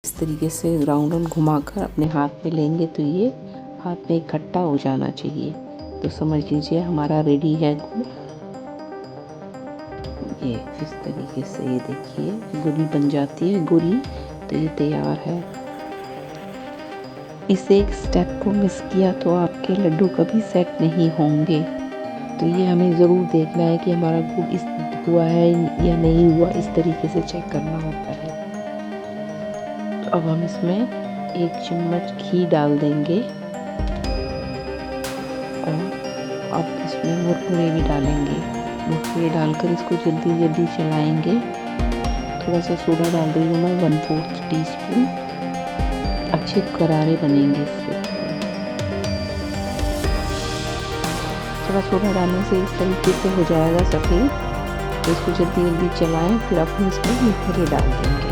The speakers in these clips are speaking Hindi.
इस तरीके से राउंड राउंड घुमाकर अपने हाथ में लेंगे तो ये हाथ में इकट्ठा हो जाना चाहिए। तो समझ लीजिए हमारा रेडी है गुड़। ये इस तरीके से ये देखिए गोली बन जाती है गोली, तो ये तैयार है। इस एक स्टेप को मिस किया तो आपके लड्डू कभी सेट नहीं होंगे। तो ये हमें ज़रूर देखना है कि हमारा गुड़ इस हुआ है या नहीं हुआ, इस तरीके से चेक करना होता है। तो अब हम इसमें 1 चम्मच घी डाल देंगे और अब इसमें मुरमुरे भी डालेंगे। मुरमुरे डालकर इसको जल्दी जल्दी चलाएंगे। थोड़ा सा सोडा डाल रही हूँ मैं, 1/4 टीस्पून। अच्छे करारे बनेंगे इससे। थोड़ा सोडा डालने से इस तरीके से हो जाएगा सफ़ेद। तो इसको जल्दी जल्दी चलाएं, फिर अपने इसमें मुरमुरे डाल देंगे।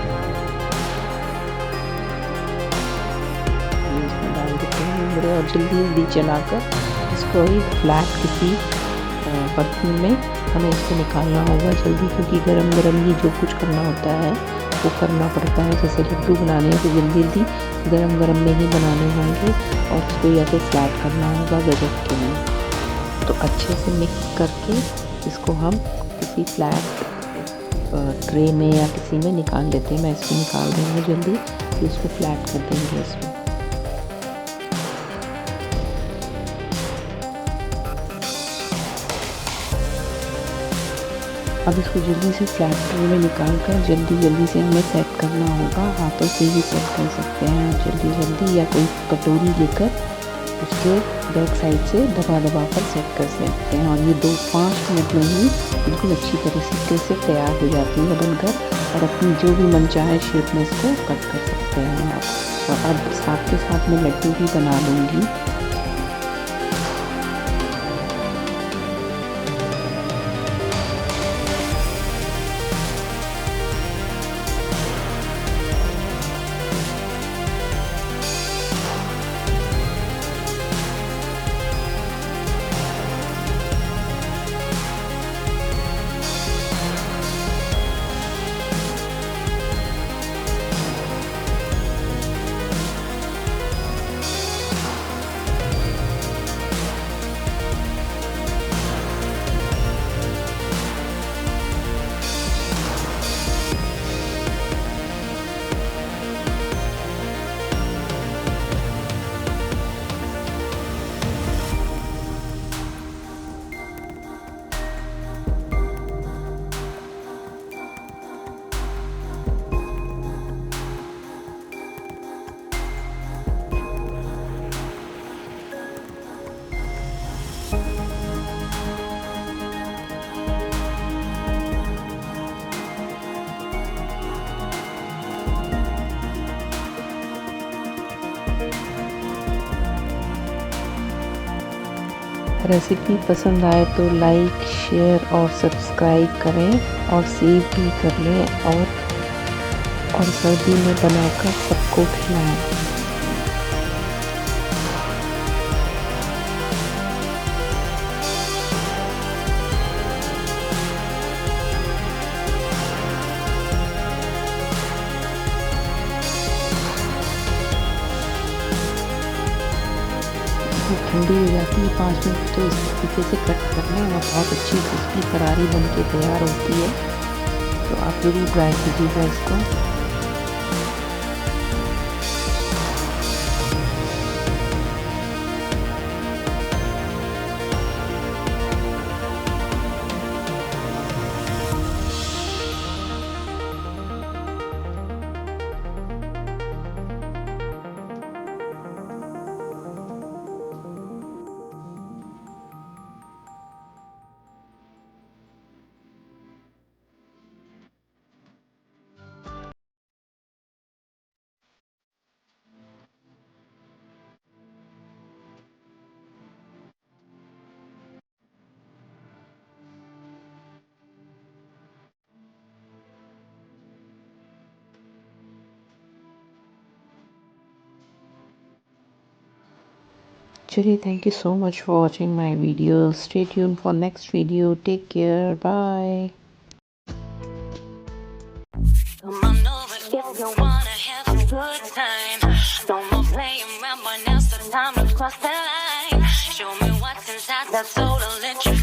इसमें डाल देते हैं मुरमुरे और जल्दी जल्दी चलाकर इसको एक फ्लैट किसी बर्तन में हमें इसको निकालना होगा जल्दी, क्योंकि गरम गरम ही जो कुछ करना होता है वो करना पड़ता है। जैसे लड्डू बनाने हैं तो जल्दी जल्दी गरम गरम में ही बनाने होंगे और इसको या तो फ्लैट करना होगा गजक के लिए। तो अच्छे से मिक्स करके इसको हम किसी फ्लैट ट्रे में या किसी में निकाल लेते हैं। मैं इसको निकाल दूँगी जल्दी, तो इसको फ्लैट कर देंगे इसमें। अब इसको जल्दी से फ्लैट ट्रे में निकाल कर जल्दी जल्दी से हमें सेट करना होगा। हाथों से ही सेट कर सकते हैं जल्दी जल्दी, या कोई कटोरी लेकर उसके बैक साइड से दबा दबा कर सेट कर सकते हैं। और ये 2-5 मिनट में ही बिल्कुल अच्छी तरीके से तैयार हो जाती है बनकर, और अपनी जो भी मन चाहे शेप में इसको कट कर सकते हैं आप। और अब साथ के साथ मैं लड्डू भी बना लूँगी। रेसिपी पसंद आए तो लाइक, शेयर और सब्सक्राइब करें और सेव भी कर लें और सर्दी में बनाकर सबको खिलाएं। ठंडी हो जाती है 5 मिनट, तो इस तरीके से कट करना है और बहुत अच्छी क्रिस्पी करारी बन के तैयार होती है। तो आप ज़रूर ट्राई कीजिएगा इसको। Actually, thank you so much for watching my video. Stay tuned for next video. Take care. Bye. Come on over if you wanna have good time. No more playing around, but now's the time to cross the line. Show me what's inside that soul electric.